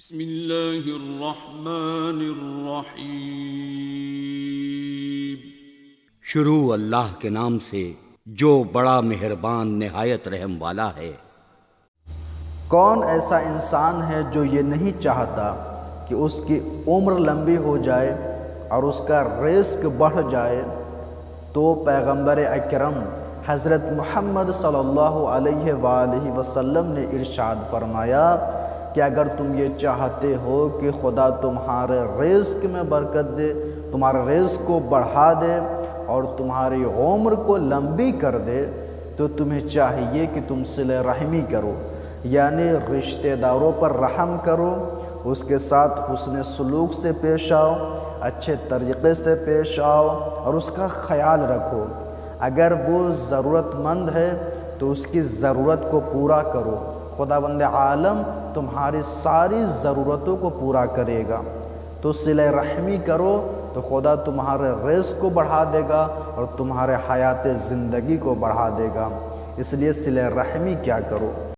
بسم اللہ الرحمن الرحیم۔ شروع اللہ کے نام سے جو بڑا مہربان نہایت رحم والا ہے۔ کون ایسا انسان ہے جو یہ نہیں چاہتا کہ اس کی عمر لمبی ہو جائے اور اس کا رزق بڑھ جائے؟ تو پیغمبر اکرم حضرت محمد صلی اللہ علیہ وآلہ وسلم نے ارشاد فرمایا کہ اگر تم یہ چاہتے ہو کہ خدا تمہارے رزق میں برکت دے، تمہارے رزق کو بڑھا دے اور تمہاری عمر کو لمبی کر دے، تو تمہیں چاہیے کہ تم صلہ رحمی کرو، یعنی رشتہ داروں پر رحم کرو، اس کے ساتھ حسن سلوک سے پیش آؤ، اچھے طریقے سے پیش آؤ اور اس کا خیال رکھو۔ اگر وہ ضرورت مند ہے تو اس کی ضرورت کو پورا کرو، خداوند عالم تمہاری ساری ضرورتوں کو پورا کرے گا۔ تو صلہ رحمی کرو تو خدا تمہارے رزق کو بڑھا دے گا اور تمہارے حیات زندگی کو بڑھا دے گا، اس لیے صلہ رحمی کیا کرو۔